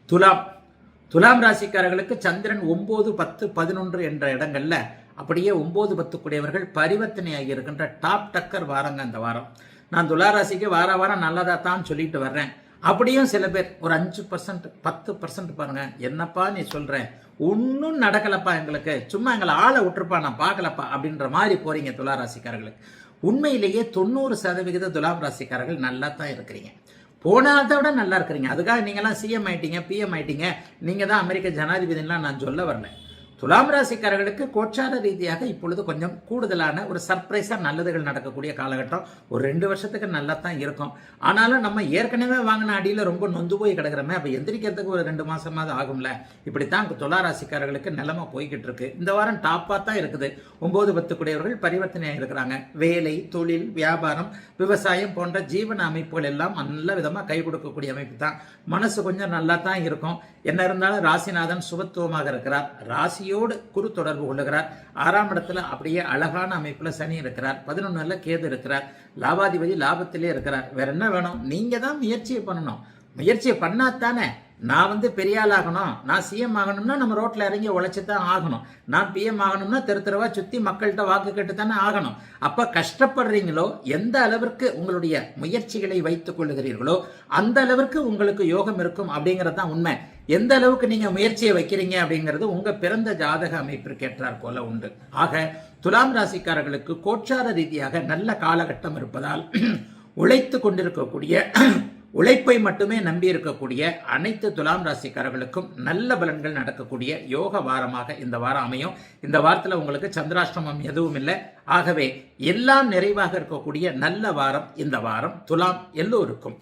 துலாம் துலாம் ராசிக்காரர்களுக்கு சந்திரன் 9, 10, 11 என்ற இடங்கள்ல அப்படியே 9, 10 கூடியவர்கள் பரிவர்த்தனையாகி இருக்கின்ற டாப் டக்கர் வாரங்க இந்த வாரம். நான் துலா ராசிக்கு வாரம் நல்லதா தான் சொல்லிட்டு வர்றேன். அப்படியும் சில பேர் ஒரு 5%, 10% பாருங்க, என்னப்பா நீ சொல்ற, ஒன்றும் நடக்கலப்பா, எங்களுக்கு சும்மா எங்களை ஆளை விட்டுருப்பா, நான் பார்க்கலப்பா அப்படின்ற மாதிரி போறீங்க துலா ராசிக்காரர்களுக்கு. உண்மையிலேயே 90% துலாம் ராசிக்காரர்கள் நல்லா தான் இருக்கிறீங்க. போனால்தான் விட நல்லா இருக்கிறீங்க. அதுக்காக நீங்களாம் சிஎம் ஆயிட்டீங்க, பிஎம் ஆயிட்டீங்க, நீங்க தான் அமெரிக்க ஜனாதிபதிலாம் நான் சொல்ல வரல. துலாம் ராசிக்காரர்களுக்கு கோச்சார ரீதியாக இப்பொழுது கொஞ்சம் கூடுதலான ஒரு சர்ப்ரைஸா நல்லதுகள் நடக்கக்கூடிய காலகட்டம். ஒரு 2 வருஷத்துக்கு நல்லா தான் இருக்கும். ஆனாலும் நம்ம ஏற்கனவே வாங்கின அடியில் ரொம்ப நொந்து போய் கிடக்கிறோமே, அப்போ எந்திரிக்கிறதுக்கு ஒரு 2 மாசமாவது ஆகும்ல. இப்படித்தான் துலா ராசிக்காரர்களுக்கு நிலைமை போய்கிட்டு இருக்கு. இந்த வாரம் டாப்பா தான் இருக்குது. 9, 10 கூடியவர்கள் பரிவர்த்தனையாக இருக்கிறாங்க. வேலை, தொழில், வியாபாரம், விவசாயம் போன்ற ஜீவன அமைப்புகள் எல்லாம் நல்ல விதமாக கை கொடுக்கக்கூடிய அமைப்பு தான். மனசு கொஞ்சம் நல்லா தான் இருக்கும். என்ன இருந்தாலும் ராசிநாதன் சுபத்துவமாக இருக்கிறார். ராசியோடு குரு தொடர்பு கொள்ளுகிறார். 6ஆம் இடத்துல அப்படியே அழகான அமைப்புல சனி இருக்கிறார். 11ல கேது இருக்கிறார். லாபாதிபதி லாபத்திலே இருக்கிறார். வேற என்ன வேணும்? நீங்க தான் முயற்சியை பண்ணணும். முயற்சியை பண்ணாத்தானே நான் பெரிய ஆள் ஆகணும், நான் சிஎம் ஆகணும்னா நம்ம ரோட்ல இறங்கி உழைச்சி தான் ஆகணும். நான் பிஎம் ஆகணும்னா தெருவா சுத்தி மக்கள்கிட்ட வாக்கு கேட்டு தானே ஆகணும். அப்ப கஷ்டப்படுறீங்களோ, எந்த அளவிற்கு உங்களுடைய முயற்சிகளை வைத்துக் கொள்ளுகிறீர்களோ அந்த அளவிற்கு உங்களுக்கு யோகம் இருக்கும் அப்படிங்கிறது தான் உண்மை. எந்த அளவுக்கு நீங்க முயற்சியை வைக்கிறீங்க அப்படிங்கிறது உங்க பிறந்த ஜாதக அமைப்பிற்கு ஏற்றார் போல உண்டு. ஆக துலாம் ராசிக்காரர்களுக்கு கோச்சார ரீதியாக நல்ல காலகட்டம் இருப்பதால் உழைத்து கொண்டிருக்கக்கூடிய, உழைப்பை மட்டுமே நம்பி இருக்கக்கூடிய அனைத்து துலாம் ராசிக்காரர்களுக்கும் நல்ல பலன்கள் நடக்கக்கூடிய யோக வாரமாக இந்த வாரம் அமையும். இந்த வாரத்தில் உங்களுக்கு சந்திராஷ்டமம் எதுவும் இல்லை. ஆகவே எல்லாம் நிறைவாக இருக்கக்கூடிய நல்ல வாரம் இந்த வாரம் துலாம் எல்லோருக்கும்.